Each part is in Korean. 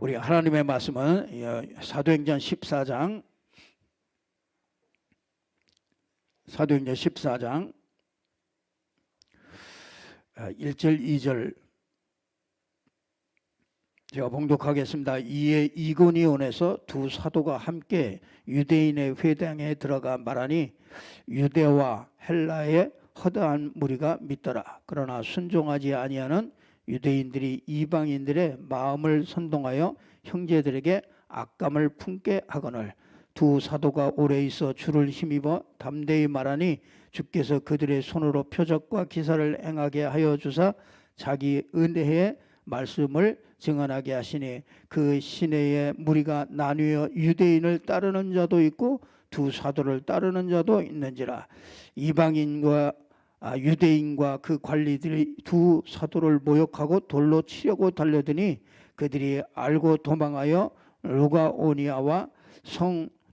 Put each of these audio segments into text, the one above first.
우리 하나님의 말씀은 사도행전 14장 1절 2절 제가 봉독하겠습니다. 이에 이고니온에서 두 사도가 함께 유대인의 회당에 들어가 말하니 유대와 헬라의 허다한 무리가 믿더라. 그러나 순종하지 아니하는 유대인들이 이방인들의 마음을 선동하여 형제들에게 악감을 품게 하거늘 두 사도가 오래 있어 주를 힘입어 담대히 말하니 주께서 그들의 손으로 표적과 기사를 행하게 하여 주사 자기 은혜의 말씀을 증언하게 하시니 그 시내의 무리가 나뉘어 유대인을 따르는 자도 있고 두 사도를 따르는 자도 있는지라. 이방인과 유대인과 그 관리들이 두 사도를 모욕하고 돌로 치려고 달려드니 그들이 알고 도망하여 루가오니아와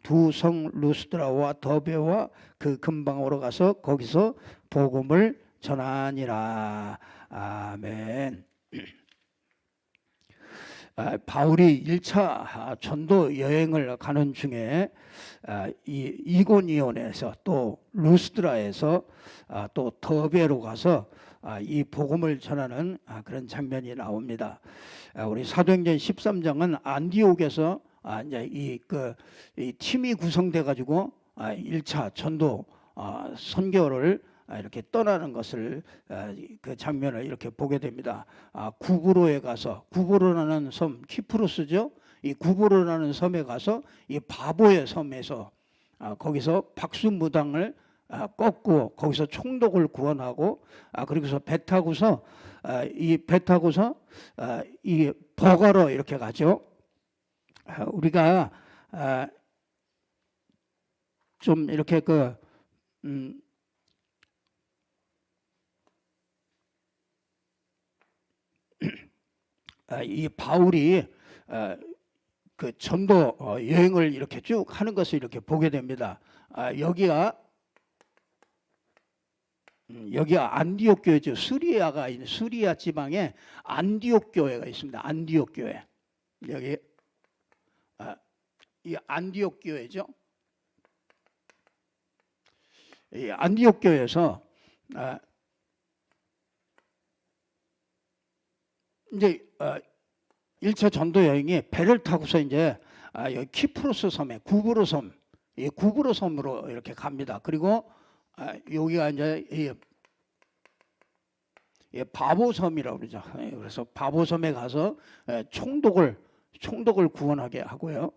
두 성 루스드라와 더베와 그 근방으로 가서 거기서 복음을 전하니라. 아멘. 바울이 1차 전도 여행을 가는 중에 이고니온에서 또 루스드라에서 또 더베로 가서 이 복음을 전하는 그런 장면이 나옵니다. 우리 사도행전 13장은 안디옥에서 이제 이 팀이 구성돼 가지고 1차 전도 선교를 이렇게 떠나는 것을 그 장면을 이렇게 보게 됩니다. 구브로에 가서 구브로라는 섬 키프로스죠. 이 구브로라는 섬에 가서 이 바보의 섬에서 거기서 박수무당을 꺾고 거기서 총독을 구원하고 그리고서 배 타고서 이 버가로 이렇게 가죠. 우리가 좀 이렇게 이 바울이 그 전도 여행을 이렇게 쭉 하는 것을 이렇게 보게 됩니다. 여기가 안디옥 교회죠. 수리아가 있는 수리아 지방에 안디옥 교회가 있습니다. 안디옥 교회. 여기 이 안디옥 교회죠. 이 안디옥 교회에서 이제 1차 전도 여행이 배를 타고서 이제 여기 키프로스 섬에 구브로 섬, 이 구브로 섬으로 이렇게 갑니다. 그리고 여기가 이제 바보 섬이라고 그러죠. 그래서 바보 섬에 가서 총독을 구원하게 하고요.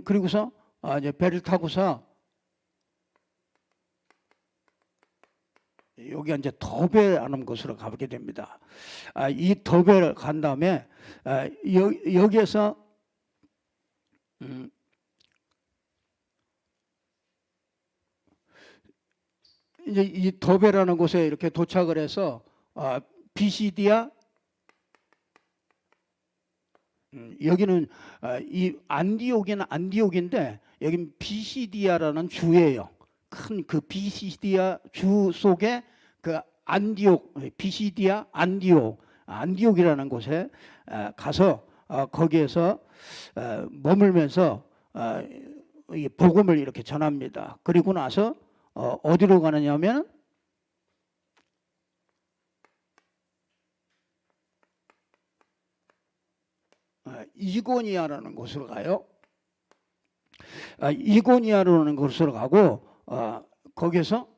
그리고서 이제 배를 타고서 여기 이제 더베라는 곳으로 가게 됩니다. 이 더베를 간 다음에 여기에서 이제 이 더베라는 곳에 이렇게 도착을 해서 비시디아 여기는 이 안디옥은 안디옥인데 여긴 비시디아라는 주예요. 큰 그 비시디아 주 속에 그 안디옥 비시디아 안디옥이라는 곳에 가서 거기에서 머물면서 이 복음을 이렇게 전합니다. 그리고 나서 어디로 가느냐면 이고니아라는 곳으로 가요. 이고니아라는 곳으로 가고 거기서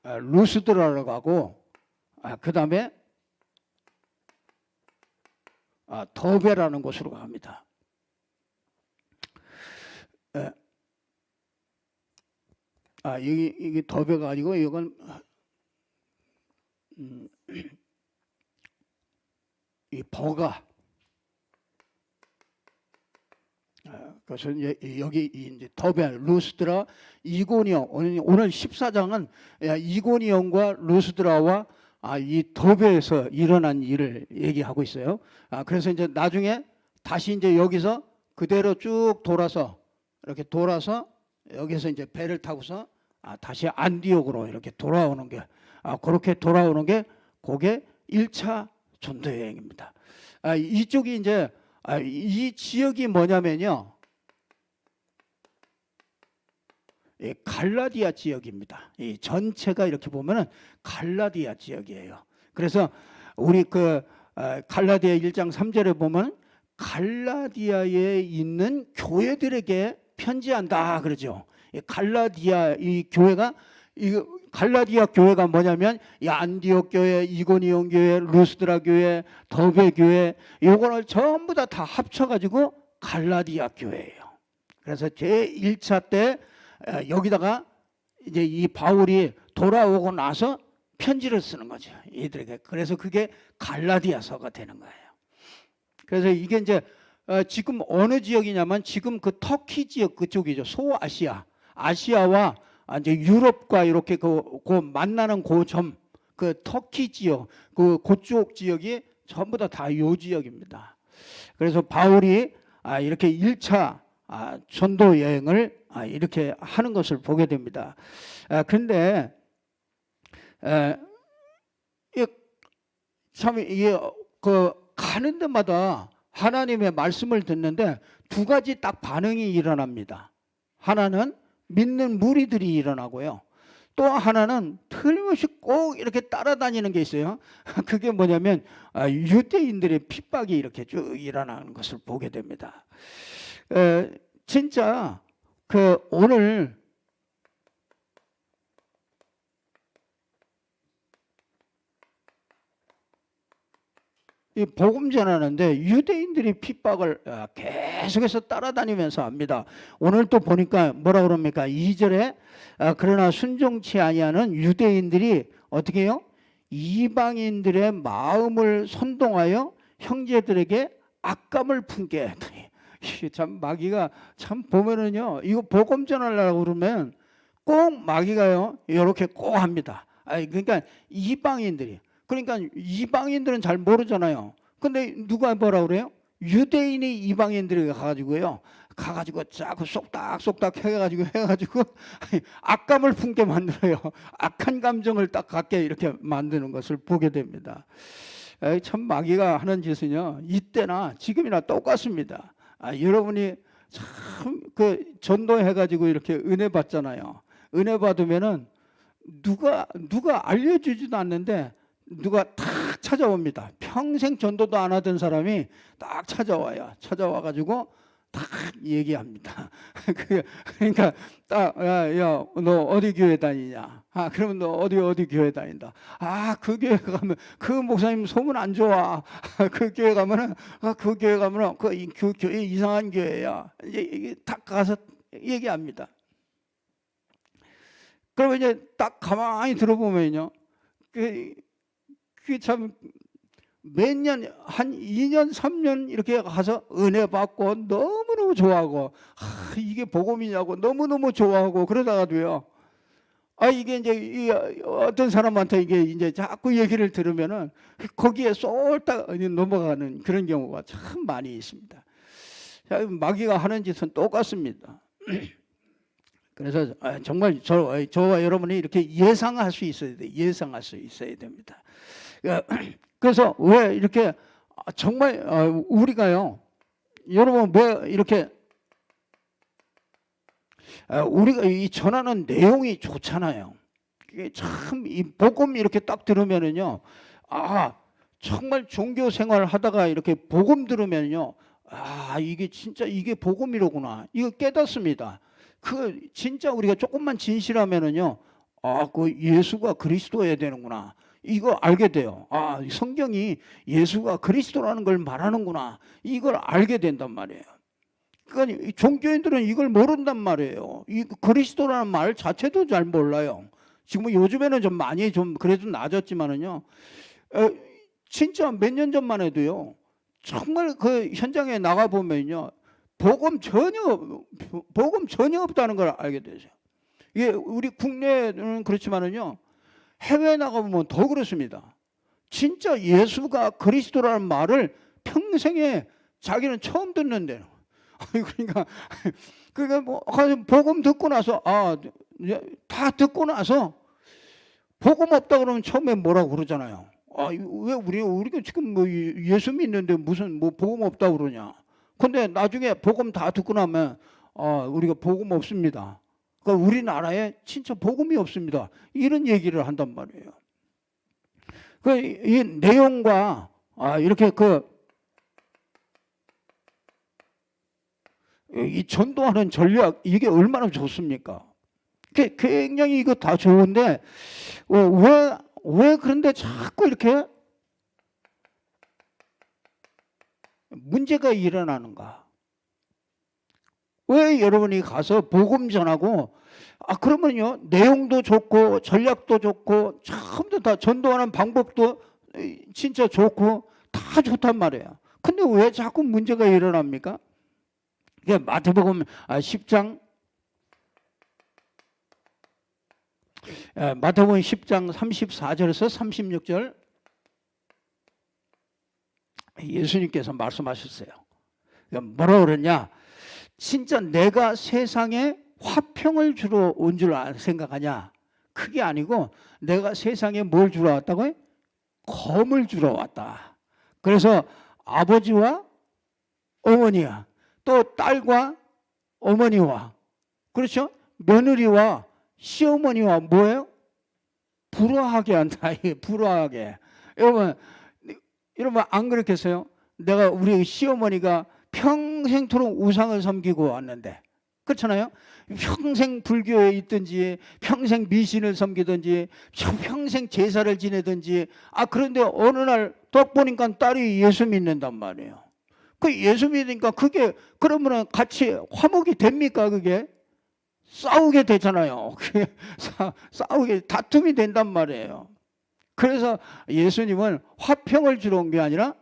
루스드라로 가고 그 다음에 더베라는 곳으로 갑니다. 이게 더베가 아니고 이건 이 버가. 그래서 이제 여기 이제 더베, 루스드라, 이고니온 오늘 14장은 이고니온과 루스드라와 이 더베에서 일어난 일을 얘기하고 있어요. 그래서 이제 나중에 다시 이제 여기서 그대로 쭉 돌아서 이렇게 돌아서 여기서 이제 배를 타고서 다시 안디옥으로 이렇게 돌아오는 게 그렇게 돌아오는 게 그게 1차 전도 여행입니다. 이쪽이 이제 이 지역이 뭐냐면요, 갈라디아 지역입니다. 이 전체가 이렇게 보면은 갈라디아 지역이에요. 그래서 우리 갈라디아 1장 3절에 보면 갈라디아에 있는 교회들에게 편지한다 그러죠. 갈라디아 이 교회가 갈라디아 교회가 뭐냐면 이 안디옥 교회, 이고니온 교회, 루스드라 교회, 더베 교회 요거를 전부 다 합쳐가지고 갈라디아 교회예요. 그래서 제 1차 때 여기다가 이제 이 바울이 돌아오고 나서 편지를 쓰는 거죠, 이들에게. 그래서 그게 갈라디아서가 되는 거예요. 그래서 이게 이제 지금 어느 지역이냐면 지금 그 터키 지역 그쪽이죠. 소아시아, 아시아와 이제 유럽과 이렇게 그 만나는 그 점, 그 터키 지역, 그쪽 지역이 전부 다 요 지역입니다. 그래서 바울이 이렇게 1차 전도 여행을 이렇게 하는 것을 보게 됩니다. 그런데 참 이게 가는 데마다 하나님의 말씀을 듣는데 두 가지 딱 반응이 일어납니다. 하나는 믿는 무리들이 일어나고요. 또 하나는 틀림없이 꼭 이렇게 따라다니는 게 있어요. 그게 뭐냐면 유대인들의 핍박이 이렇게 쭉 일어나는 것을 보게 됩니다. 진짜 오늘 이 복음 전하는데 유대인들이 핍박을 계속해서 따라다니면서 합니다. 오늘 또 보니까 뭐라 그럽니까? 2절에 그러나 순종치 아니하는 유대인들이 어떻게 해요? 이방인들의 마음을 선동하여 형제들에게 악감을 품게. 참 마귀가 참 보면은요, 이거 복음 전하려고 그러면 꼭 마귀가요 이렇게 꼭 합니다. 그러니까 이방인들은 잘 모르잖아요. 근데 누가 뭐라 그래요? 유대인이 이방인들에게 가가지고 자꾸 쏙닥쏙닥 해가지고 악감을 품게 만들어요. 악한 감정을 딱 갖게 이렇게 만드는 것을 보게 됩니다. 참 마귀가 하는 짓은요, 이때나 지금이나 똑같습니다. 여러분이 참 전도해가지고 이렇게 은혜 받잖아요. 은혜 받으면은 누가 알려주지도 않는데 누가 탁 찾아옵니다. 평생 전도도 안 하던 사람이 딱 찾아와요. 찾아와가지고 딱 얘기합니다. 그러니까 딱 야, 너 어디 교회 다니냐? 그러면 너 어디 교회 다닌다. 그 교회 가면 그 목사님 소문 안 좋아. 그 교회 가면은 그 교회 이상한 교회야. 이게 딱 가서 얘기합니다. 그러면 이제 딱 가만히 들어보면요, 그게 참 몇 년, 한 2년, 3년 이렇게 가서 은혜 받고 너무너무 좋아하고, 이게 복음이냐고 너무너무 좋아하고 그러다가도요, 이게 이제 어떤 사람한테 이게 이제 자꾸 얘기를 들으면은 거기에 쏠딱 넘어가는 그런 경우가 참 많이 있습니다. 마귀가 하는 짓은 똑같습니다. 그래서 정말 저와 여러분이 이렇게 예상할 수 있어야 돼요. 예상할 수 있어야 됩니다. 그래서 왜 이렇게 정말 우리가요, 여러분 왜 이렇게 우리가 이 전하는 내용이 좋잖아요. 이게 참 이 복음 이렇게 딱 들으면은요, 정말 종교 생활 하다가 이렇게 복음 들으면요, 이게 진짜 이게 복음이로구나. 이거 깨닫습니다. 진짜 우리가 조금만 진실하면은요, 예수가 그리스도여야 되는구나. 이거 알게 돼요. 성경이 예수가 그리스도라는 걸 말하는구나. 이걸 알게 된단 말이에요. 그러니까 종교인들은 이걸 모른단 말이에요. 이 그리스도라는 말 자체도 잘 몰라요. 지금 요즘에는 좀 많이 좀 그래도 나아졌지만은요, 진짜 몇 년 전만 해도요, 정말 그 현장에 나가 보면요, 복음 전혀 없다는 걸 알게 되죠. 이게 우리 국내는 그렇지만은요, 해외에 나가보면 더 그렇습니다. 진짜 예수가 그리스도라는 말을 평생에 자기는 처음 듣는데, 그러니까 뭐 복음 듣고 나서 다 듣고 나서 복음 없다 그러면 처음에 뭐라고 그러잖아요. 왜 우리가 지금 뭐 예수 믿는데 무슨 뭐 복음 없다고 그러냐. 근데 나중에 복음 다 듣고 나면 우리가 복음 없습니다. 그러니까 우리나라에 진짜 복음이 없습니다. 이런 얘기를 한단 말이에요. 이 내용과 이렇게 이 전도하는 전략 이게 얼마나 좋습니까? 굉장히 이거 다 좋은데 왜 그런데 자꾸 이렇게 문제가 일어나는가? 왜 여러분이 가서 복음 전하고 그러면요 내용도 좋고 전략도 좋고 전부 다 전도하는 방법도 진짜 좋고 다 좋단 말이에요. 근데 왜 자꾸 문제가 일어납니까? 이게 마태복음 10장 마태복음 10장 34절에서 36절 예수님께서 말씀하셨어요. 뭐라고 그러냐? 진짜 내가 세상에 화평을 주러 온 줄 생각하냐? 그게 아니고 내가 세상에 뭘 주러 왔다고요? 검을 주러 왔다. 그래서 아버지와 어머니와 또 딸과 어머니와 그렇죠? 며느리와 시어머니와 뭐예요? 불화하게 한다. 불화하게. 여러분 안 그렇겠어요? 내가 우리 시어머니가 평생토록 우상을 섬기고 왔는데 그렇잖아요? 평생 불교에 있든지 평생 미신을 섬기든지 평생 제사를 지내든지 그런데 어느 날 딱 보니까 딸이 예수 믿는단 말이에요. 그 예수 믿으니까 그게 그러면은 같이 화목이 됩니까? 그게 싸우게 되잖아요. 싸우게 다툼이 된단 말이에요. 그래서 예수님은 화평을 주러 온 게 아니라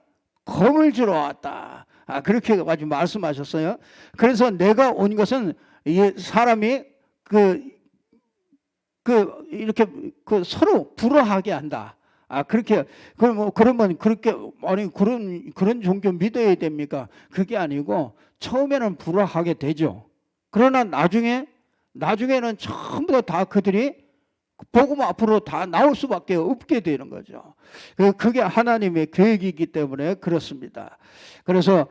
검을 주러 왔다. 그렇게 아주 말씀하셨어요. 그래서 내가 온 것은 사람이 이렇게 서로 불화하게 한다. 그렇게 그러면 그렇게 그런 종교 믿어야 됩니까? 그게 아니고 처음에는 불화하게 되죠. 그러나 나중에는 전부 다 그들이 복음 앞으로 다 나올 수밖에 없게 되는 거죠. 그게 하나님의 계획이기 때문에 그렇습니다. 그래서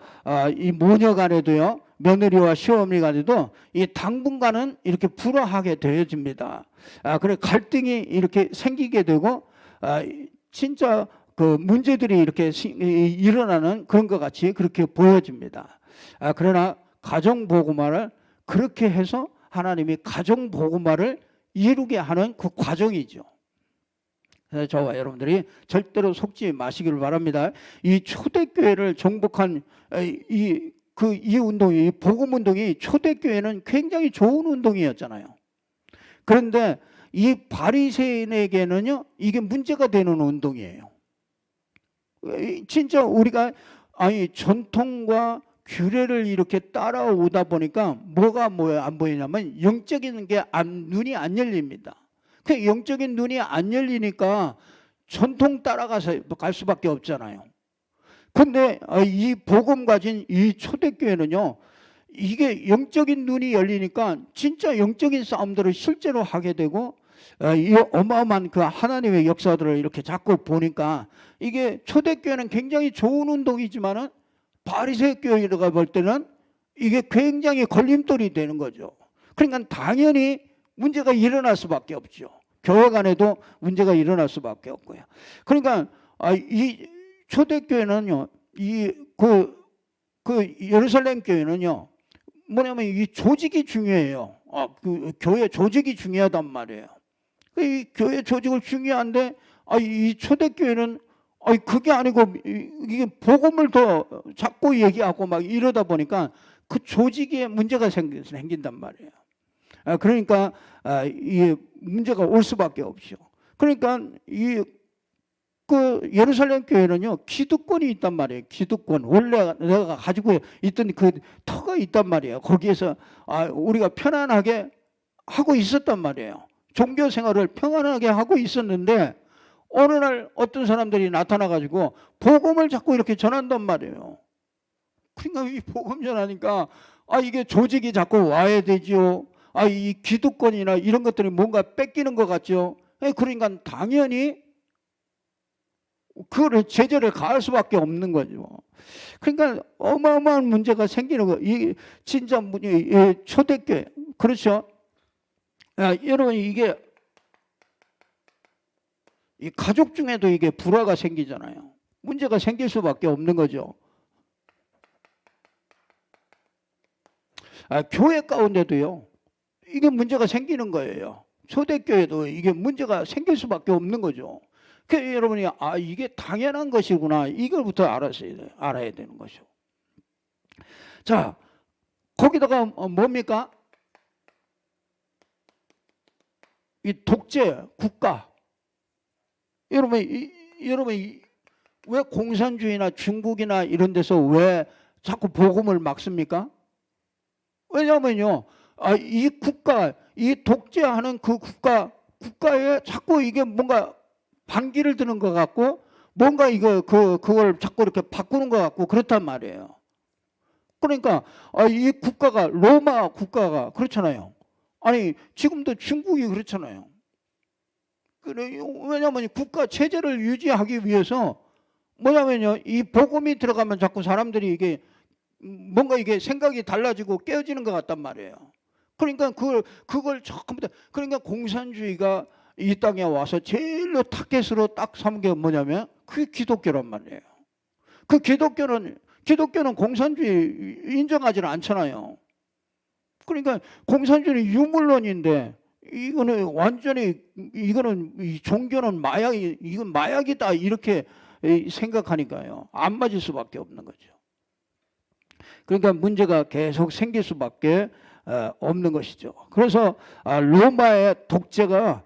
이 모녀 간에도요, 며느리와 시어머니 간에도 이 당분간은 이렇게 불화하게 되어집니다. 그래 갈등이 이렇게 생기게 되고 진짜 그 문제들이 이렇게 일어나는 그런 것 같이 그렇게 보여집니다. 그러나 가정 복음화를 그렇게 해서 하나님이 가정 복음화를 이루게 하는 그 과정이죠. 그래서 저와 여러분들이 절대로 속지 마시기를 바랍니다. 이 초대교회를 정복한 이 운동이, 이 복음 운동이 초대교회는 굉장히 좋은 운동이었잖아요. 그런데 이 바리새인에게는요, 이게 문제가 되는 운동이에요. 진짜 우리가 전통과 규례를 이렇게 따라오다 보니까 뭐가 안 보이냐면 영적인 게 눈이 안 열립니다. 그 영적인 눈이 안 열리니까 전통 따라가서 갈 수밖에 없잖아요. 근데 이 복음 가진 이 초대교회는요, 이게 영적인 눈이 열리니까 진짜 영적인 싸움들을 실제로 하게 되고 이 어마어마한 그 하나님의 역사들을 이렇게 자꾸 보니까 이게 초대교회는 굉장히 좋은 운동이지만은 바리새 교회가 볼 때는 이게 굉장히 걸림돌이 되는 거죠. 그러니까 당연히 문제가 일어날 수밖에 없죠. 교회 간에도 문제가 일어날 수밖에 없고요. 그러니까 이 초대교회는요, 그 예루살렘 교회는요, 뭐냐면 이 조직이 중요해요. 그 교회 조직이 중요하단 말이에요. 이 교회 조직을 중요한데 이 초대교회는 그게 아니고 이게 복음을 더 자꾸 얘기하고 막 이러다 보니까 그 조직에 문제가 생긴단 말이에요. 그러니까 이 문제가 올 수밖에 없죠. 그러니까 그 예루살렘 교회는요, 기득권이 있단 말이에요. 기득권. 원래 내가 가지고 있던 그 터가 있단 말이에요. 거기에서 우리가 편안하게 하고 있었단 말이에요. 종교 생활을 평안하게 하고 있었는데 어느 날 어떤 사람들이 나타나가지고 복음을 자꾸 이렇게 전한단 말이에요. 그러니까 이 복음 전하니까 이게 조직이 자꾸 와야 되죠. 이 기득권이나 이런 것들이 뭔가 뺏기는 것 같죠. 그러니까 당연히 그거를 제재를 가할 수밖에 없는 거죠. 그러니까 어마어마한 문제가 생기는 거. 이 진짜 초대교회 그렇죠. 여러분 이게 이 가족 중에도 이게 불화가 생기잖아요. 문제가 생길 수밖에 없는 거죠. 교회 가운데도요. 이게 문제가 생기는 거예요. 초대교회도 이게 문제가 생길 수밖에 없는 거죠. 그래서 여러분이 이게 당연한 것이구나. 이걸부터 알아야 되는 거죠. 자, 거기다가 뭡니까? 이 독재 국가. 여러분 왜 공산주의나 중국이나 이런 데서 왜 자꾸 복음을 막습니까? 왜냐하면요, 이 국가, 이 독재하는 그 국가에 자꾸 이게 뭔가 반기를 드는 것 같고, 뭔가 그걸 자꾸 이렇게 바꾸는 것 같고, 그렇단 말이에요. 그러니까, 이 국가가, 로마 국가가 그렇잖아요. 아니, 지금도 중국이 그렇잖아요. 왜냐하면 국가 체제를 유지하기 위해서, 뭐냐면요, 이 복음이 들어가면 자꾸 사람들이 이게 뭔가 이게 생각이 달라지고 깨어지는 것 같단 말이에요. 그러니까 그걸 전부 다, 그러니까 공산주의가 이 땅에 와서 제일로 타겟으로 딱 삼은 게 뭐냐면 그게 기독교란 말이에요. 그 기독교는 공산주의 인정하지는 않잖아요. 그러니까 공산주의는 유물론인데 이거는 완전히 이거는 이 종교는 이건 마약이다 이렇게 생각하니까요. 안 맞을 수밖에 없는 거죠. 그러니까 문제가 계속 생길 수밖에 없는 것이죠. 그래서 로마의 독재가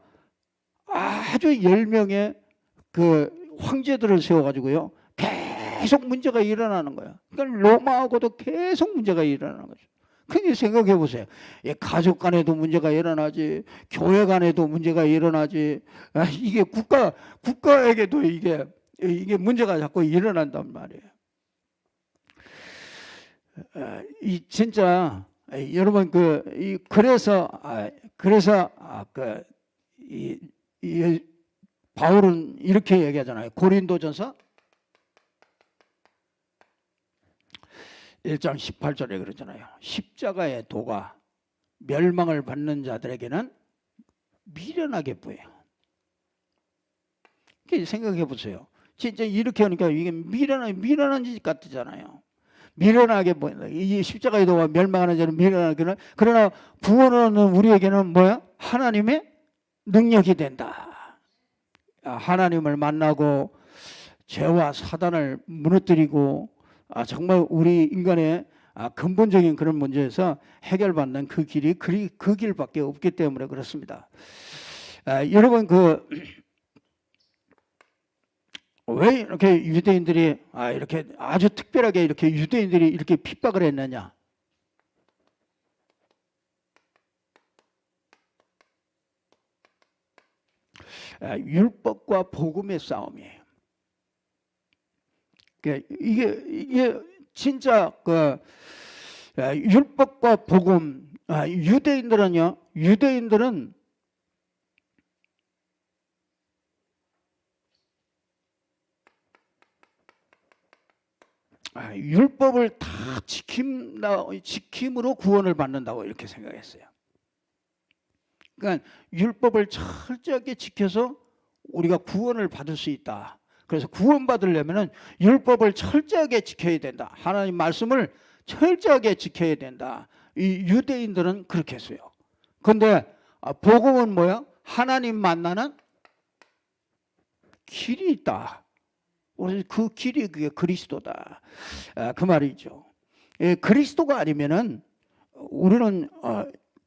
아주 10명의 그 황제들을 세워가지고요. 계속 문제가 일어나는 거예요. 그러니까 로마하고도 계속 문제가 일어나는 거죠. 그렇게 생각해 보세요. 가족 간에도 문제가 일어나지, 교회 간에도 문제가 일어나지, 이게 국가에게도 이게 문제가 자꾸 일어난단 말이에요. 이 진짜 여러분 그래서 바울은 이렇게 얘기하잖아요. 고린도전서 1장 18절에 그러잖아요. 십자가의 도가 멸망을 받는 자들에게는 미련하게 보여요. 생각해 보세요. 진짜 이렇게 하니까 이게 미련한 짓 같잖아요. 미련하게 보인다. 이 십자가의 도가 멸망하는 자는 미련하게는, 그러나 구원은 우리에게는 뭐야? 하나님의 능력이 된다. 하나님을 만나고 죄와 사단을 무너뜨리고 정말 우리 인간의 근본적인 그런 문제에서 해결받는 그 길이 그 길밖에 없기 때문에 그렇습니다. 여러분 왜 이렇게 유대인들이 이렇게 아주 특별하게 이렇게 유대인들이 이렇게 핍박을 했느냐? 율법과 복음의 싸움이에요. 이게 진짜 율법과 복음. 유대인들은 율법을 다 지킴으로 구원을 받는다고 이렇게 생각했어요. 그러니까 율법을 철저하게 지켜서 우리가 구원을 받을 수 있다. 그래서 구원받으려면 율법을 철저하게 지켜야 된다. 하나님 말씀을 철저하게 지켜야 된다. 이 유대인들은 그렇게 했어요. 그런데 복음은 뭐야? 하나님 만나는 길이 있다. 그 길이 그게 그리스도다. 그 말이죠. 그리스도가 아니면은 우리는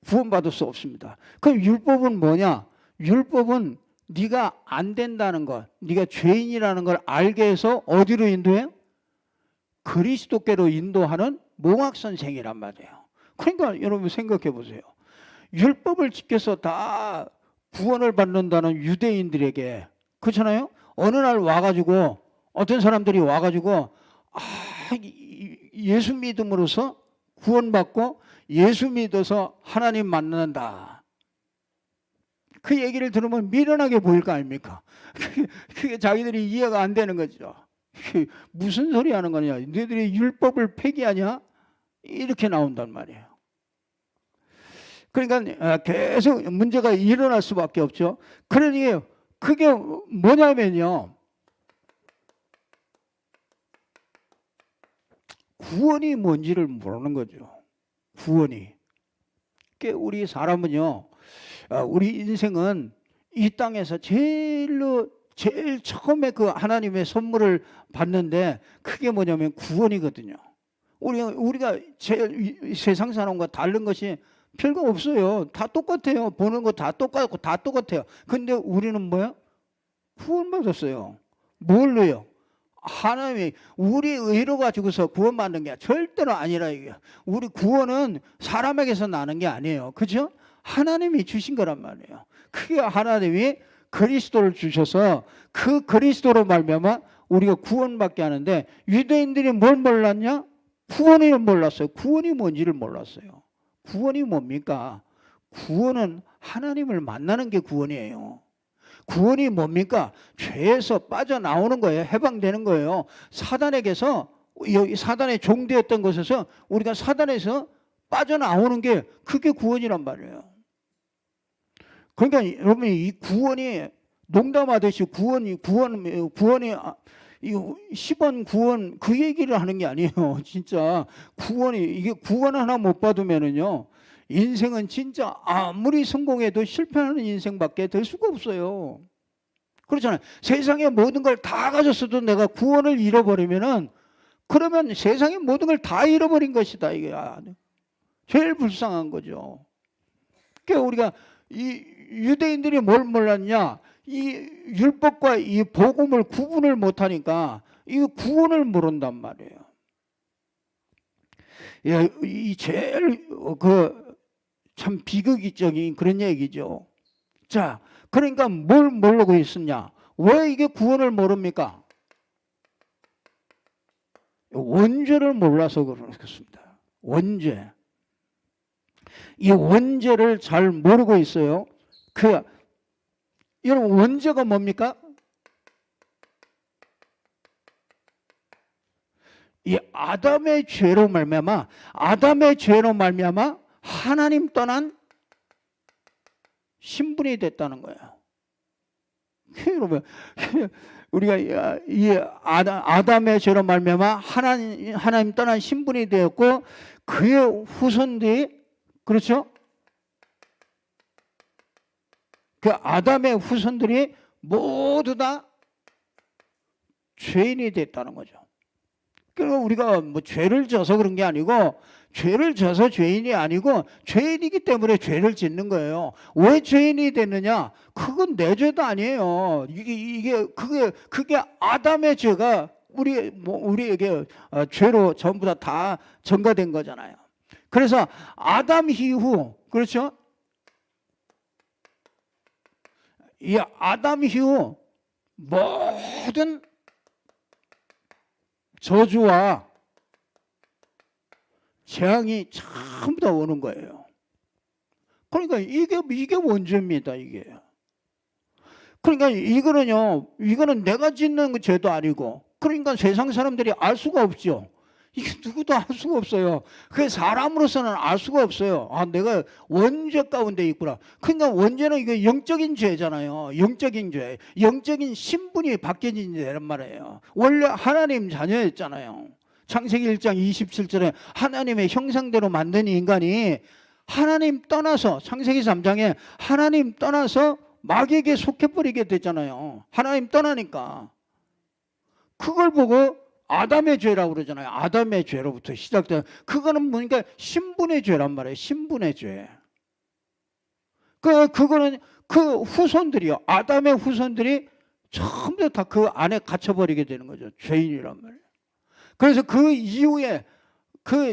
구원받을 수 없습니다. 그럼 율법은 뭐냐? 율법은 네가 안 된다는 것, 네가 죄인이라는 걸 알게 해서 어디로 인도해요? 그리스도께로 인도하는 몽학선생이란 말이에요. 그러니까 여러분 생각해 보세요. 율법을 지켜서 다 구원을 받는다는 유대인들에게, 그렇잖아요? 어느 날 와가지고 어떤 사람들이 와가지고 예수 믿음으로써 구원받고 예수 믿어서 하나님 만난다. 그 얘기를 들으면 미련하게 보일 거 아닙니까? 그게 자기들이 이해가 안 되는 거죠. 무슨 소리 하는 거냐? 너희들이 율법을 폐기하냐? 이렇게 나온단 말이에요. 그러니까 계속 문제가 일어날 수밖에 없죠. 그러니 그게 뭐냐면요. 구원이 뭔지를 모르는 거죠. 구원이. 우리 사람은요, 우리 인생은 이 땅에서 제일 처음에 그 하나님의 선물을 받는데 그게 뭐냐면 구원이거든요. 우리가 세상 사람과 다른 것이 별거 없어요. 다 똑같아요. 보는 거 다 똑같고 다 똑같아요. 근데 우리는 뭐야? 구원받았어요. 뭘로요? 하나님이 우리 의로 가지고서 구원받는 게 절대로 아니라 이게. 우리 구원은 사람에게서 나는 게 아니에요. 그죠? 하나님이 주신 거란 말이에요. 그게 하나님이 그리스도를 주셔서 그 그리스도로 말미암아 우리가 구원받게 하는데 유대인들이 뭘 몰랐냐? 구원을 몰랐어요. 구원이 뭔지를 몰랐어요. 구원이 뭡니까? 구원은 하나님을 만나는 게 구원이에요. 구원이 뭡니까? 죄에서 빠져나오는 거예요. 해방되는 거예요. 사단에게서, 사단의 종되었던 것에서 우리가 사단에서 빠져나오는 게 그게 구원이란 말이에요. 그러니까 여러분 이 구원이 농담하듯이 구원이 10원 구원 그 얘기를 하는 게 아니에요. 진짜 이게 구원 하나 못 받으면은요. 인생은 진짜 아무리 성공해도 실패하는 인생밖에 될 수가 없어요. 그렇잖아요. 세상의 모든 걸 다 가졌어도 내가 구원을 잃어버리면은 그러면 세상의 모든 걸 다 잃어버린 것이다. 이게 제일 불쌍한 거죠. 그러니까 우리가 이 유대인들이 뭘 몰랐냐? 이 율법과 이 복음을 구분을 못하니까 이 구원을 모른단 말이에요. 예, 이 제일 참 비극적인 그런 얘기죠. 자, 그러니까 뭘 모르고 있었냐? 왜 이게 구원을 모릅니까? 원죄를 몰라서 그렇습니다. 원죄. 이 원죄를 잘 모르고 있어요. 여러분 원죄가 뭡니까? 이 아담의 죄로 말미암아 하나님 떠난 신분이 됐다는 거예요. 여러분 우리가 이 아담의 죄로 말미암아 하나님 떠난 신분이 되었고 그의 후손들이 그렇죠? 그 아담의 후손들이 모두 다 죄인이 됐다는 거죠. 그러니까 우리가 뭐 죄를 져서 그런 게 아니고 죄를 져서 죄인이 아니고 죄인이기 때문에 죄를 짓는 거예요. 왜 죄인이 됐느냐? 그건 내 죄도 아니에요. 그게 아담의 죄가 우리에게 죄로 전부 다 전가된 거잖아요. 그래서 아담 이후 그렇죠? 이 아담 이후 모든 저주와 재앙이 전부 다 오는 거예요. 그러니까 이게 원죄입니다. 이게. 그러니까 이거는 내가 짓는 죄도 아니고 그러니까 세상 사람들이 알 수가 없죠. 이게 누구도 알 수가 없어요. 그 사람으로서는 알 수가 없어요. 내가 원죄 가운데 있구나. 그러니까 원죄는 이게 영적인 죄잖아요. 영적인 죄. 영적인 신분이 바뀌어진 죄란 말이에요. 원래 하나님 자녀였잖아요. 창세기 1장 27절에 하나님의 형상대로 만든 인간이 하나님 떠나서 창세기 3장에 하나님 떠나서 마귀에게 속해버리게 됐잖아요. 하나님 떠나니까. 그걸 보고 아담의 죄라고 그러잖아요. 아담의 죄로부터 시작된 그거는 뭐니까 신분의 죄란 말이에요. 신분의 죄. 그거는 그 후손들이요. 아담의 후손들이 전부 다 그 안에 갇혀버리게 되는 거죠. 죄인이란 말이에요. 그래서 그 이후에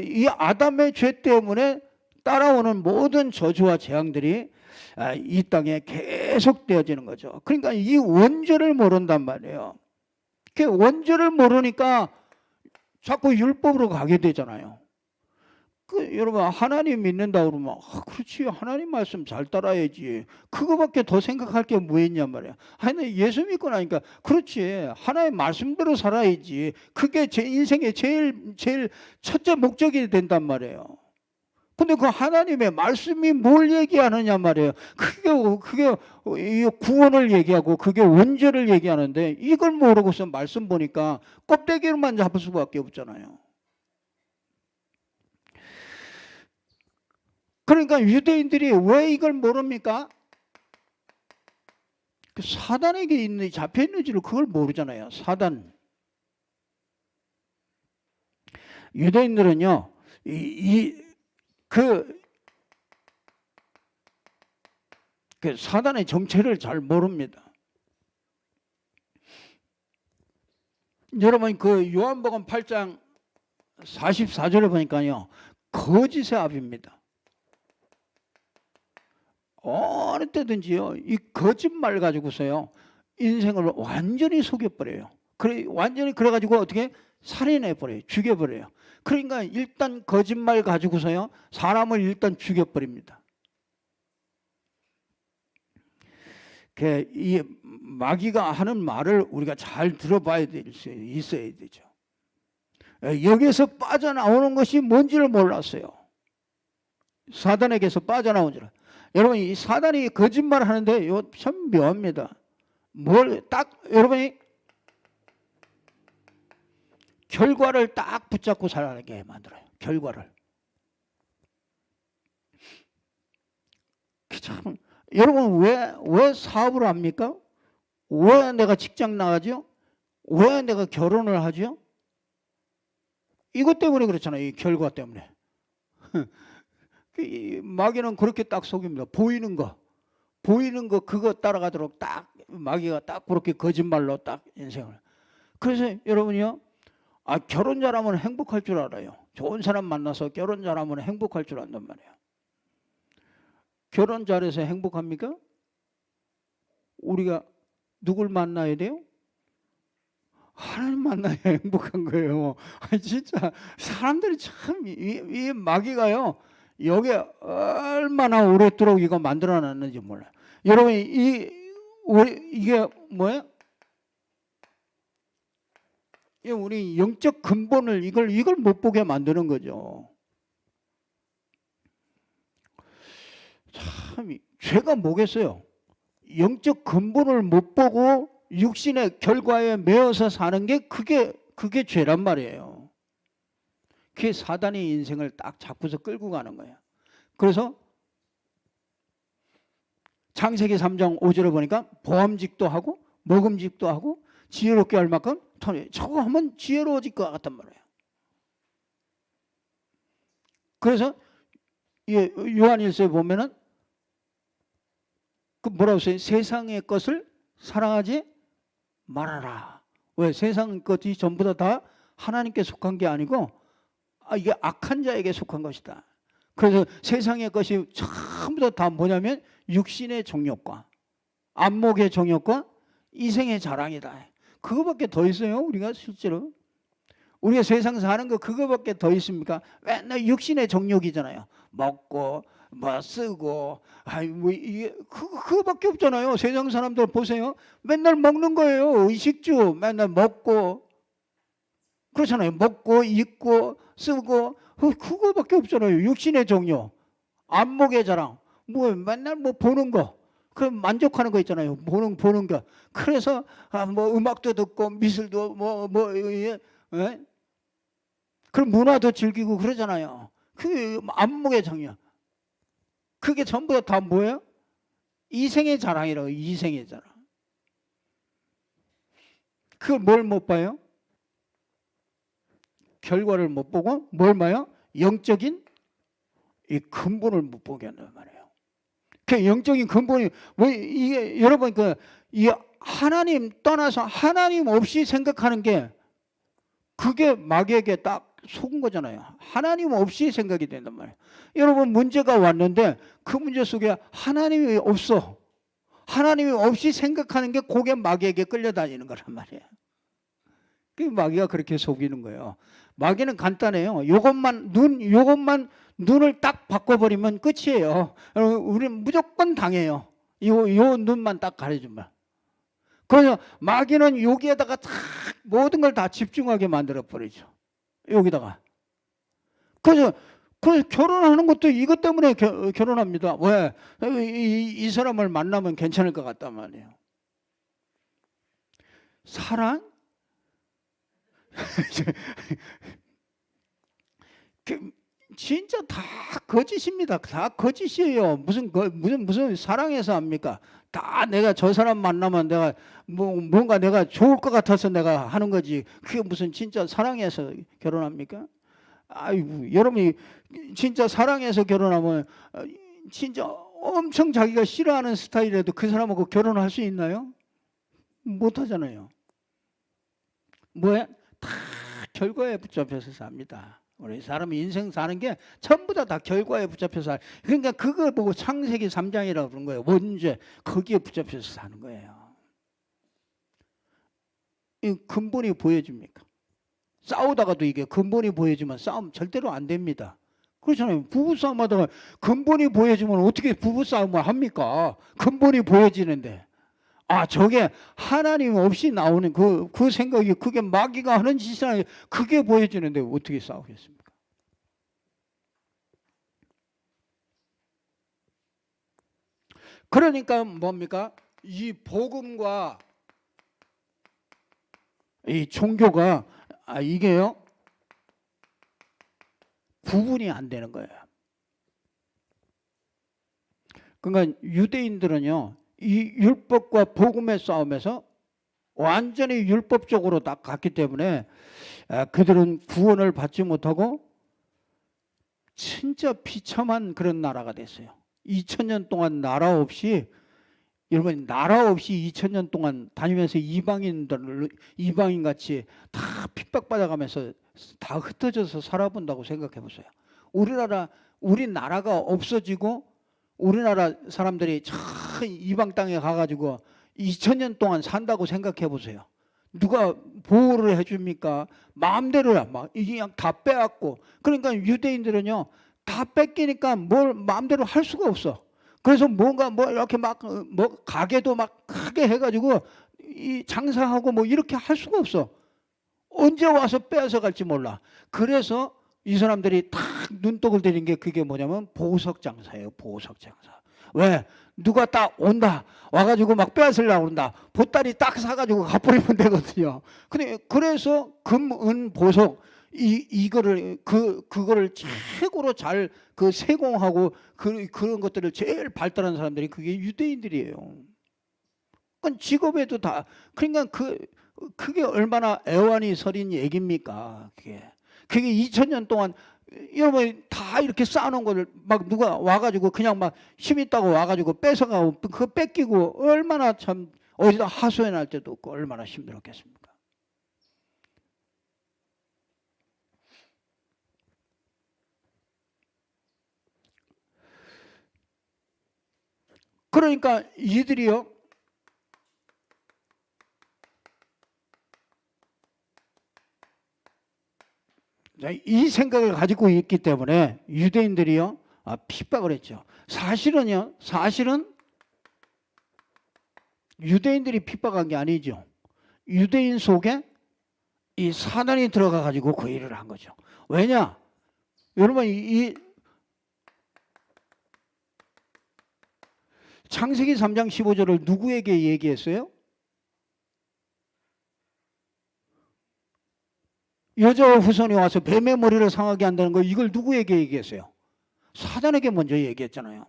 이 아담의 죄 때문에 따라오는 모든 저주와 재앙들이 이 땅에 계속되어지는 거죠. 그러니까 이 원죄를 모른단 말이에요. 그 원죄를 모르니까 자꾸 율법으로 가게 되잖아요. 여러분 하나님 믿는다 그러면 그렇지 하나님 말씀 잘 따라야지 그거밖에 더 생각할 게 뭐 있냔 말이야. 아니 예수 믿고 나니까 그렇지 하나님 말씀대로 살아야지 그게 제 인생의 제일 첫째 목적이 된단 말이에요. 근데 그 하나님의 말씀이 뭘 얘기하느냐 말이에요. 그게 구원을 얘기하고 그게 원죄를 얘기하는데 이걸 모르고서 말씀 보니까 껍데기로만 잡을 수밖에 없잖아요. 그러니까 유대인들이 왜 이걸 모릅니까? 사단에게 잡혀 있는지를 그걸 모르잖아요. 사단. 유대인들은요, 그 사단의 정체를 잘 모릅니다. 여러분 그 요한복음 8장 44절에 보니까요, 거짓의 압입니다. 어느 때든지요, 이 거짓말 가지고서요, 인생을 완전히 속여버려요. 완전히 그래가지고 어떻게 살인해버려요. 죽여버려요. 그러니까 일단 거짓말 가지고서요, 사람을 일단 죽여버립니다. 이 마귀가 하는 말을 우리가 잘 들어봐야 있어야 되죠. 여기에서 빠져나오는 것이 뭔지를 몰랐어요. 사단에게서 빠져나온 줄. 여러분 이 사단이 거짓말 하는데 이거 참 묘합니다. 여러분이 결과를 딱 붙잡고 살아가게 만들어요. 결과를. 참 여러분 왜 사업을 합니까? 왜 내가 직장 나가죠? 왜 내가 결혼을 하죠? 이것 때문에 그렇잖아요. 이 결과 때문에. 마귀는 그렇게 딱 속입니다. 보이는 거 그거 따라가도록 딱 마귀가 딱 그렇게 거짓말로 딱 인생을. 그래서 여러분이요, 결혼 잘하면 행복할 줄 알아요. 좋은 사람 만나서 결혼 잘하면 행복할 줄 안단 말이에요. 결혼 잘해서 행복합니까? 우리가 누굴 만나야 돼요? 하나님 만나야 행복한 거예요. 진짜 사람들이 참 이 마귀가요, 여기에 얼마나 오랫도록 이거 만들어놨는지 몰라요. 여러분 이게 뭐예요? 우리 영적 근본을 이걸 못 보게 만드는 거죠. 참 죄가 뭐겠어요? 영적 근본을 못 보고 육신의 결과에 매어서 사는 게 그게 죄란 말이에요. 그게 사단이 인생을 딱 잡고서 끌고 가는 거예요. 그래서 창세기 3장 5절에 보니까 보암직도 하고 먹음직도 하고 지혜롭게 할 만큼 저거 하면 지혜로워질 것 같단 말이에요. 그래서 요한일서에 보면은 그 뭐라고 써요? 세상의 것을 사랑하지 말아라. 왜? 세상 것이 전부 다 하나님께 속한 게 아니고 이게 악한 자에게 속한 것이다. 그래서 세상의 것이 전부 다 뭐냐면 육신의 정욕과 안목의 정욕과 이생의 자랑이다. 그거밖에 더 있어요. 우리가 실제로 우리가 세상 사는 거 그거밖에 더 있습니까? 맨날 육신의 정욕이잖아요. 먹고 뭐 쓰고 이게 그거밖에 없잖아요. 세상 사람들 보세요. 맨날 먹는 거예요. 의식주 맨날 먹고 그렇잖아요. 먹고 입고 쓰고 그거밖에 없잖아요. 육신의 정욕, 안목의 자랑, 맨날 보는 거, 그 만족하는 거 있잖아요. 보는 거. 그래서 뭐 음악도 듣고 미술도 그런 문화도 즐기고 그러잖아요. 그 안목의 정욕. 그게 전부 다 뭐예요? 이생의 자랑이라고. 이생의 자랑. 그걸 뭘 못 봐요? 결과를 못 보고 뭘 봐요? 영적인 이 근본을 못 보게 한단 말이에요. 그 영적인 근본이 이게 여러분 이 하나님 떠나서 하나님 없이 생각하는 게 그게 마귀에게 딱 속은 거잖아요. 하나님 없이 생각이 된단 말이에요. 여러분 문제가 왔는데 그 문제 속에 하나님이 없어. 하나님이 없이 생각하는 게 그게 마귀에게 끌려다니는 거란 말이에요. 그 마귀가 그렇게 속이는 거예요. 마귀는 간단해요. 요것만 눈을 딱 바꿔버리면 끝이에요. 우리는 무조건 당해요. 요 눈만 딱 가려주면. 그래서 마귀는 여기에다가 다 모든 걸 다 집중하게 만들어 버리죠. 여기다가. 그래서 결혼하는 것도 이것 때문에 결혼합니다. 왜? 이 사람을 만나면 괜찮을 것 같단 말이에요. 사랑? 진짜 다 거짓입니다. 다 거짓이에요. 무슨 사랑해서 합니까? 다 내가 저 사람 만나면 내가 뭔가 내가 좋을 것 같아서 내가 하는 거지. 그게 무슨 진짜 사랑해서 결혼합니까? 아이고, 여러분이 진짜 사랑해서 결혼하면 진짜 엄청 자기가 싫어하는 스타일에도 그 사람하고 결혼할 수 있나요? 못 하잖아요. 뭐야? 다 결과에 붙잡혀서 삽니다. 우리 사람이 인생 사는 게 전부 다 결과에 붙잡혀서 그러니까 그걸 보고 창세기 3장이라고 그러는 거예요. 원죄. 거기에 붙잡혀서 사는 거예요. 이 근본이 보여집니까? 싸우다가도 이게 근본이 보여지면 싸움 절대로 안 됩니다. 그렇잖아요. 부부싸움 하다가 근본이 보여지면 어떻게 부부싸움을 합니까? 근본이 보여지는데. 저게 하나님 없이 나오는 그 생각이 그게 마귀가 하는 짓이나 그게 보여지는데 어떻게 싸우겠습니까? 그러니까 뭡니까? 이 복음과 이 종교가 이게요 구분이 안 되는 거예요. 그러니까 유대인들은요 이 율법과 복음의 싸움에서 완전히 율법적으로 딱 갔기 때문에 그들은 구원을 받지 못하고 진짜 비참한 그런 나라가 됐어요. 2000년 동안 나라 없이, 여러분 나라 없이 2000년 동안 다니면서 이방인같이 다 핍박받아가면서 다 흩어져서 살아본다고 생각해 보세요. 우리나라가 없어지고 우리나라 사람들이 참 이방 땅에 가가지고 2000년 동안 산다고 생각해 보세요. 누가 보호를 해줍니까? 마음대로야. 막 이게 그냥 다 빼앗고. 그러니까 유대인들은요 다 뺏기니까 뭘 마음대로 할 수가 없어. 그래서 뭔가 이렇게 가게도 막 크게 해가지고 이 장사하고 이렇게 할 수가 없어. 언제 와서 빼앗아 갈지 몰라. 그래서 이 사람들이 탁 눈독을 들인 게 그게 뭐냐면 보석 장사예요. 보석 장사. 왜? 누가 딱 온다. 와가지고 막 빼앗으려고 그런다. 보따리 딱 사가지고 가버리면 되거든요. 근데 그래서 금, 은, 보석 그거를 최고로 잘 세공하고 그런 것들을 제일 발달한 사람들이 그게 유대인들이에요. 그러니까 직업에도 다 그러니까 그게 얼마나 애환이 서린 얘기입니까? 그게 2000년 동안 여러분 다 이렇게 쌓아놓은 거를 막 누가 와가지고 그냥 막 힘 있다고 와가지고 뺏어가고 그거 뺏기고 얼마나 참 어디다 하소연할 때도 없고 얼마나 힘들었겠습니까? 그러니까 이들이요 이 생각을 가지고 있기 때문에 유대인들이요 핍박을 했죠. 사실은 유대인들이 핍박한 게 아니죠. 유대인 속에 이 사단이 들어가 가지고 그 일을 한 거죠. 왜냐? 여러분 이 창세기 3장 15절을 누구에게 얘기했어요? 여자와 후손이 와서 뱀의 머리를 상하게 한다는 거 이걸 누구에게 얘기했어요? 사단에게 먼저 얘기했잖아요.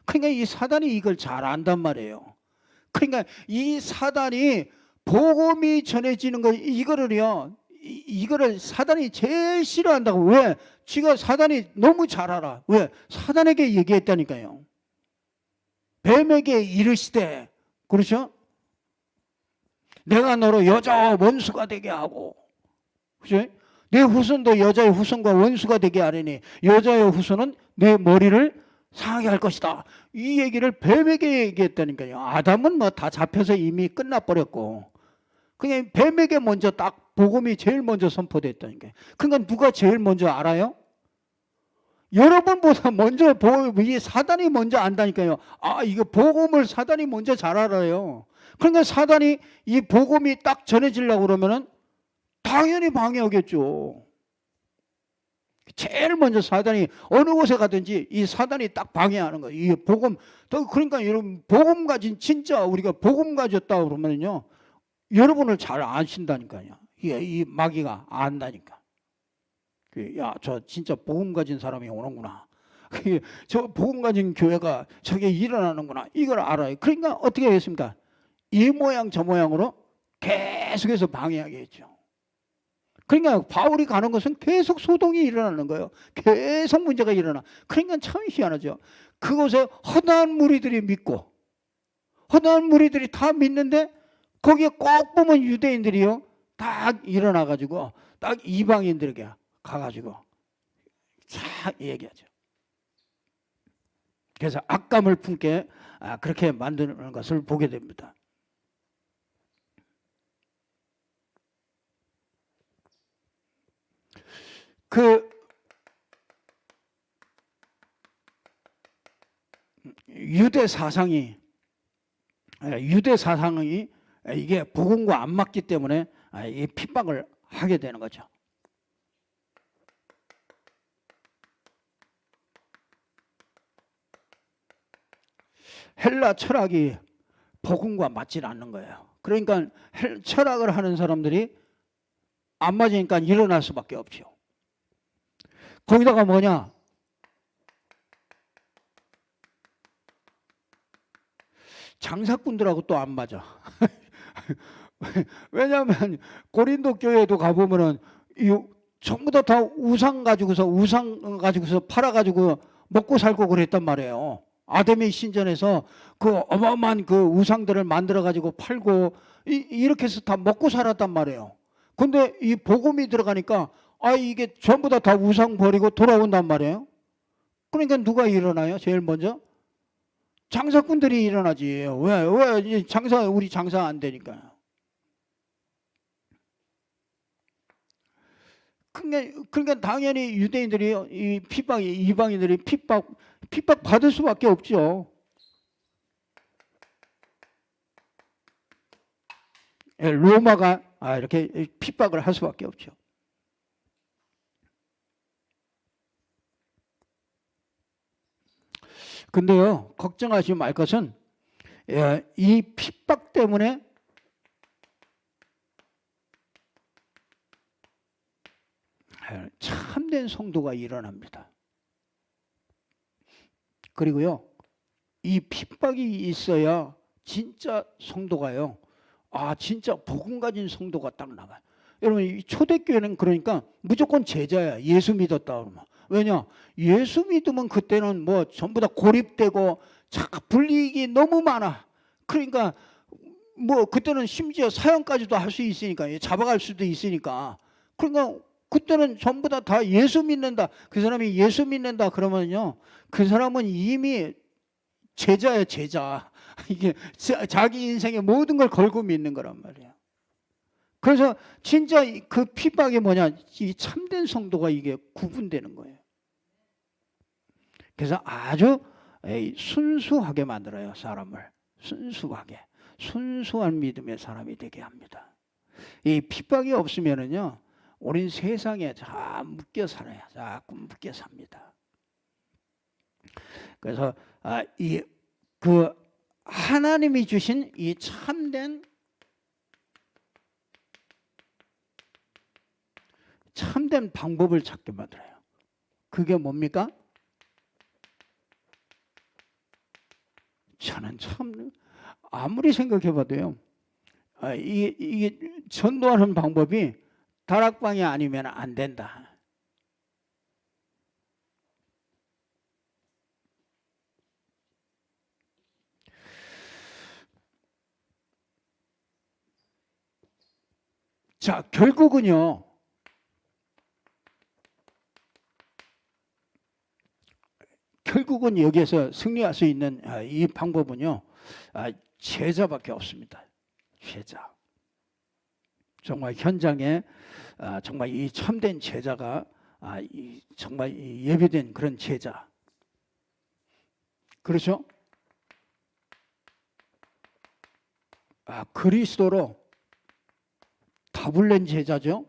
그러니까 이 사단이 이걸 잘 안단 말이에요. 그러니까 이 사단이 복음이 전해지는 거 이거를 사단이 제일 싫어한다고. 왜? 사단이 너무 잘 알아. 왜? 사단에게 얘기했다니까요. 뱀에게 이르시되, 그렇죠? 내가 너로 여자와 원수가 되게 하고, 그렇죠? 내 후손도 여자의 후손과 원수가 되게 하려니 여자의 후손은 내 머리를 상하게 할 것이다. 이 얘기를 뱀에게 얘기했다니까요. 아담은 다 잡혀서 이미 끝나버렸고 그냥 뱀에게 먼저 딱 복음이 제일 먼저 선포됐다니까요. 그러니까 누가 제일 먼저 알아요? 여러분보다 먼저 이 사단이 먼저 안다니까요. 아, 이거 복음을 사단이 먼저 잘 알아요. 그러니까 사단이 이 복음이 딱 전해지려고 그러면은 당연히 방해하겠죠. 제일 먼저 사단이 어느 곳에 가든지 이 사단이 딱 방해하는 거예요. 이 복음, 그러니까 여러분 복음 가진 진짜 우리가 복음 가졌다 그러면요, 여러분을 잘 아신다니까요. 이 마귀가 안다니까. 야, 저 진짜 복음 가진 사람이 오는구나. 저 복음 가진 교회가 저게 일어나는구나. 이걸 알아요. 그러니까 어떻게 하겠습니까? 이 모양 저 모양으로 계속해서 방해하겠죠. 그러니까 바울이 가는 것은 계속 소동이 일어나는 거예요. 계속 문제가 일어나. 그러니까 참 희한하죠. 그곳에 허다한 무리들이 믿고, 허다한 무리들이 다 믿는데 거기에 꼭 보면 유대인들이요, 딱 일어나가지고 딱 이방인들에게 가가지고 쫙 얘기하죠. 그래서 악감을 품게 그렇게 만드는 것을 보게 됩니다. 그 유대 사상이 이게 복음과 안 맞기 때문에 이 핍박을 하게 되는 거죠. 헬라 철학이 복음과 맞지 않는 거예요. 그러니까 철학을 하는 사람들이 안 맞으니까 일어날 수밖에 없죠. 거기다가 뭐냐? 장사꾼들하고 또 안 맞아. 왜냐하면 고린도 교회도 가보면은 전부 다 우상 가지고서 팔아가지고 먹고 살고 그랬단 말이에요. 아데미 신전에서 그 어마어마한 그 우상들을 만들어 가지고 팔고 이렇게 해서 다 먹고 살았단 말이에요. 근데 이 복음이 들어가니까 이게 전부 다 우상 버리고 돌아온단 말이에요. 그러니까 누가 일어나요? 제일 먼저 장사꾼들이 일어나지. 왜 우리 장사 안 되니까. 그러니까 당연히 유대인들이 이 이방인들이 핍박 받을 수밖에 없죠. 로마가 이렇게 핍박을 할 수밖에 없죠. 근데요, 걱정하지 말 것은 이 핍박 때문에 참된 성도가 일어납니다. 그리고요, 이 핍박이 있어야 진짜 성도가요, 진짜 복음 가진 성도가 딱 나가요. 여러분, 이 초대교회는 그러니까 무조건 제자야. 예수 믿었다 그러면. 왜냐? 예수 믿으면 그때는 뭐 전부 다 고립되고 불이익이 너무 많아. 그러니까 뭐 그때는 심지어 사형까지도 할 수 있으니까, 잡아갈 수도 있으니까. 그러니까 그때는 전부 다 예수 믿는다. 그 사람이 예수 믿는다 그러면요, 그 사람은 이미 제자야, 제자. 이게 자기 인생의 모든 걸 걸고 믿는 거란 말이야. 그래서 진짜 그 핍박이 뭐냐? 이 참된 성도가 이게 구분되는 거예요. 그래서 아주 순수하게 만들어요, 사람을. 순수하게. 순수한 믿음의 사람이 되게 합니다. 이 핍박이 없으면은요, 우린 세상에 자 묶여 살아요. 자꾸 묶여 삽니다. 그래서 그 하나님이 주신 이 참된 방법을 찾게 만들어요. 그게 뭡니까? 저는 참 아무리 생각해봐도요, 이게 전도하는 방법이 다락방이 아니면 안 된다. 자, 결국은요, 여기에서 승리할 수 있는 이 방법은요, 제자밖에 없습니다. 제자. 정말 현장에 정말 이 참된 제자가 정말 예배된 그런 제자. 그렇죠? 그리스도로 답을 낸 제자죠.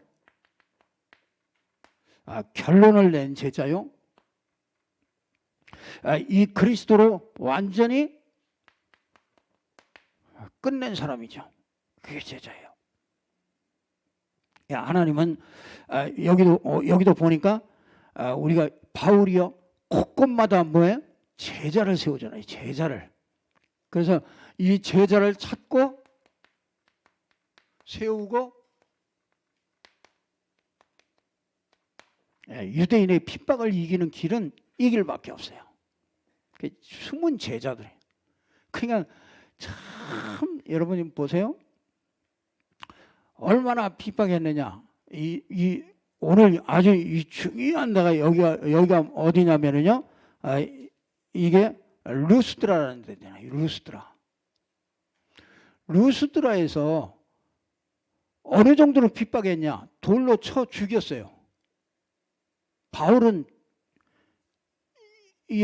결론을 낸 제자요. 이 그리스도로 완전히 끝낸 사람이죠. 그게 제자예요. 하나님은 여기도 보니까 우리가 바울이요 곳곳마다 뭐예요? 제자를 세우잖아요. 제자를. 그래서 이 제자를 찾고 세우고 유대인의 핍박을 이기는 길은 이 길밖에 없어요. 숨은 제자들. 그러니까 참 여러분이 보세요. 얼마나 핍박했느냐. 오늘 아주 중요한 데가 여기가 어디냐면요. 이게 루스드라라는 데잖아요. 루스드라에서 어느 정도로 핍박했냐. 돌로 쳐 죽였어요.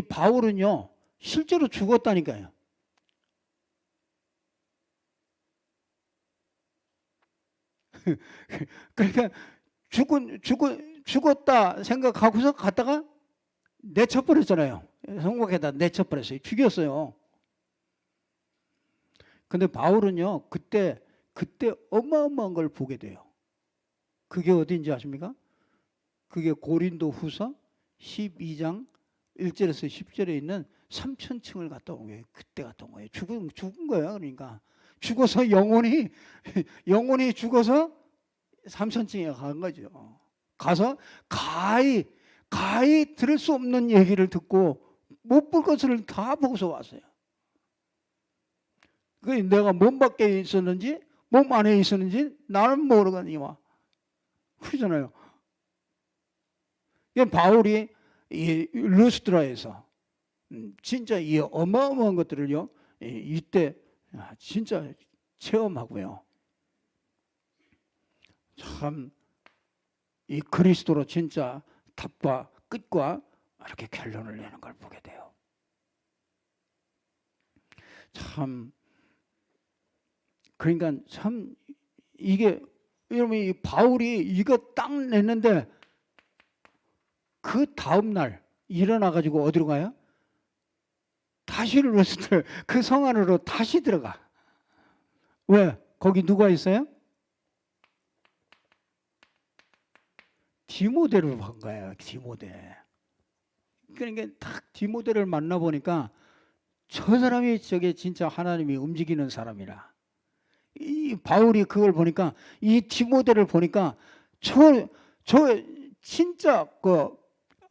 바울은요 실제로 죽었다니까요. 그러니까 죽었다 생각하고서 갔다가 내쳐버렸잖아요. 성곽에다 내쳐버렸어요. 죽였어요. 근데 바울은요 그때 어마어마한 걸 보게 돼요. 그게 어딘지 아십니까? 그게 고린도 후서 12장 1절에서 10절에 있는 3,000층을 갔다 온 거예요. 그때 갔다 온 거예요. 죽은 거예요. 그러니까 죽어서 영혼이 죽어서 3,000층에 간 거죠. 가서 가히 들을 수 없는 얘기를 듣고 못 볼 것을 다 보고서 왔어요. 내가 몸 밖에 있었는지 몸 안에 있었는지 나는 모르거니와 그러잖아요. 바울이 이 루스드라에서 진짜 이 어마어마한 것들을요 이때 진짜 체험하고요. 참 이 그리스도로 진짜 답과 끝과 이렇게 결론을 내는 걸 보게 돼요. 참 그러니까 참 이게 여러분 이 바울이 이거 딱 냈는데 그 다음 날 일어나 가지고 어디로 가요? 다시 루스드 그 성 안으로 다시 들어가. 왜? 거기 누가 있어요? 디모데를 본 거예요. 디모데. 그러니까 딱 디모데를 만나 보니까 저 사람이 저게 진짜 하나님이 움직이는 사람이라. 이 바울이 그걸 보니까 이 디모데를 보니까 저 진짜 그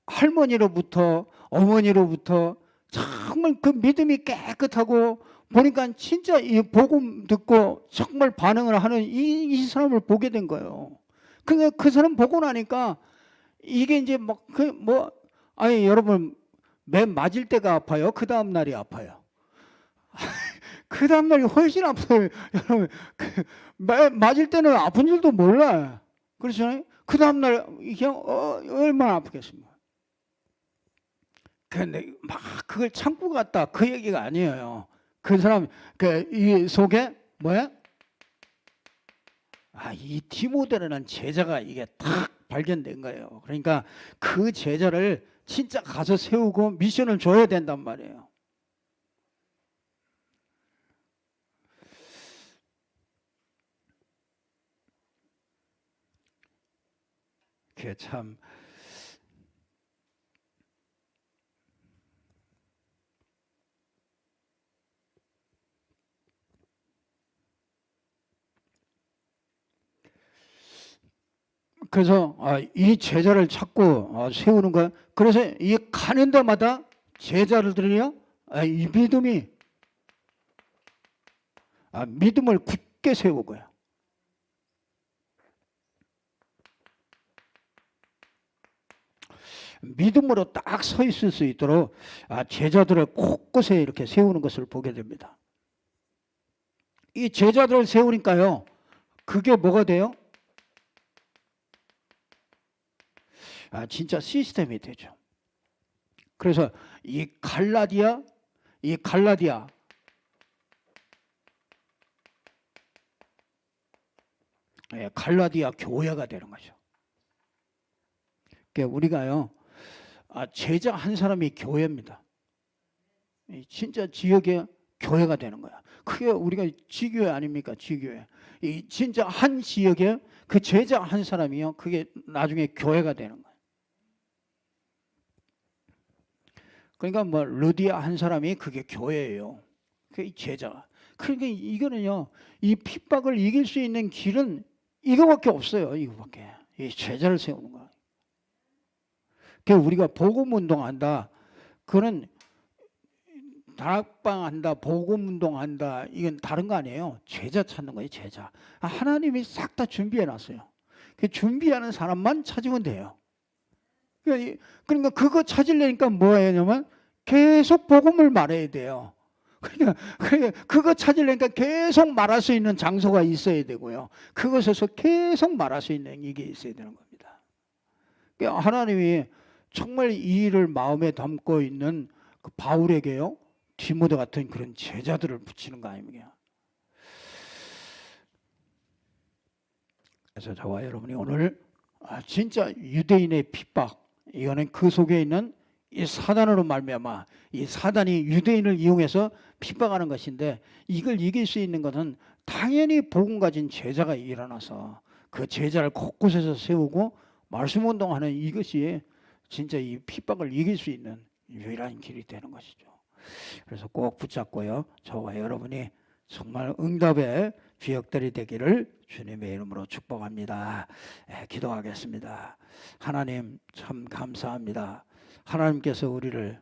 할머니로부터 어머니로부터 정말 그 믿음이 깨끗하고 보니까 진짜 이 복음 듣고 정말 반응을 하는 이 사람을 보게 된 거예요. 그러니까 그 사람 보고 나니까 이게 이제 아니 여러분 맨 맞을 때가 아파요. 그 다음 날이 아파요. 그 다음 날이 훨씬 아파요. 여러분 맞을 때는 아픈 줄도 몰라. 그렇잖아요. 그 다음 날 그냥 얼마나 아프겠습니까? 근데 막 그걸 참고 갔다 그 얘기가 아니에요. 그 사람 이 속에 뭐야? 이 디모데라는 제자가 이게 딱 발견된 거예요. 그러니까 그 제자를 진짜 가서 세우고 미션을 줘야 된단 말이에요. 그게 참 그래서 이 제자를 찾고 세우는 거야. 그래서 이 가는 데마다 제자들이요 이 믿음을 굳게 세우고요. 믿음으로 딱 서 있을 수 있도록 제자들을 곳곳에 이렇게 세우는 것을 보게 됩니다. 이 제자들을 세우니까요. 그게 뭐가 돼요? 진짜 시스템이 되죠. 그래서 이 갈라디아 교회가 되는 거죠. 그러니까 우리가요, 제자 한 사람이 교회입니다. 진짜 지역의 교회가 되는 거야. 그게 우리가 지교회 아닙니까? 지교회. 이 진짜 한 지역에 그 제자 한 사람이요, 그게 나중에 교회가 되는 거야. 그러니까 뭐 루디아 한 사람이 그게 교회예요. 그게 제자. 그러니까 이거는요, 이 핍박을 이길 수 있는 길은 이거밖에 없어요. 이거밖에. 이 제자를 세우는 거야. 그 우리가 복음 운동한다. 그거는 다락방 한다, 복음 운동한다. 이건 다른 거 아니에요. 제자 찾는 거예요. 제자. 하나님이 싹 다 준비해 놨어요. 그 준비하는 사람만 찾으면 돼요. 그러니까 그거 찾으려니까 뭐 해야냐면 계속 복음을 말해야 돼요. 그러니까 그거 찾으려니까 계속 말할 수 있는 장소가 있어야 되고요. 그것에서 계속 말할 수 있는 이게 있어야 되는 겁니다. 그러니까 하나님이 정말 이 일을 마음에 담고 있는 그 바울에게요, 디모데 같은 그런 제자들을 붙이는 거 아닙니까? 그래서 저와 여러분이 오늘 진짜 유대인의 핍박, 이거는 그 속에 있는 이 사단으로 말미암아 이 사단이 유대인을 이용해서 핍박하는 것인데, 이걸 이길 수 있는 것은 당연히 복음 가진 제자가 일어나서 그 제자를 곳곳에서 세우고 말씀 운동하는 이것이 진짜 이 핍박을 이길 수 있는 유일한 길이 되는 것이죠. 그래서 꼭 붙잡고요, 저와 여러분이 정말 응답의 주역들이 되기를 주님의 이름으로 축복합니다. 기도하겠습니다. 하나님 참 감사합니다. 하나님께서 우리를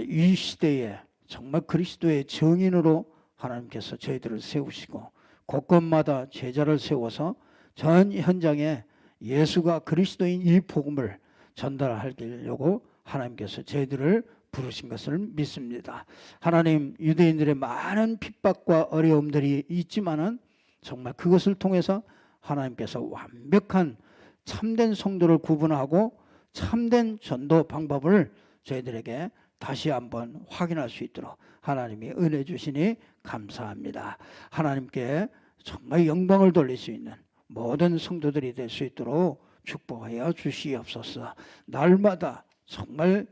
이 시대에 정말 그리스도의 정인으로 하나님께서 저희들을 세우시고 곳곳마다 제자를 세워서 전 현장에 예수가 그리스도인 이 복음을 전달하려고 하나님께서 저희들을 부르신 것을 믿습니다. 하나님, 유대인들의 많은 핍박과 어려움들이 있지만은 정말 그것을 통해서 하나님께서 완벽한 참된 성도를 구분하고 참된 전도 방법을 저희들에게 다시 한번 확인할 수 있도록 하나님이 은혜 주시니 감사합니다. 하나님께 정말 영광을 돌릴 수 있는 모든 성도들이 될 수 있도록 축복하여 주시옵소서. 날마다 정말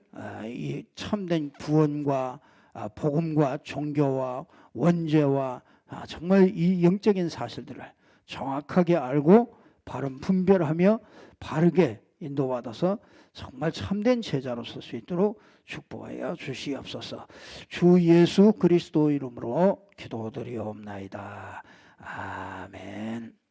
이 참된 구원과 복음과 종교와 원죄와 정말 이 영적인 사실들을 정확하게 알고 바른 분별하며 바르게 인도받아서 정말 참된 제자로 설 수 있도록 축복하여 주시옵소서. 주 예수 그리스도 이름으로 기도드리옵나이다. 아멘.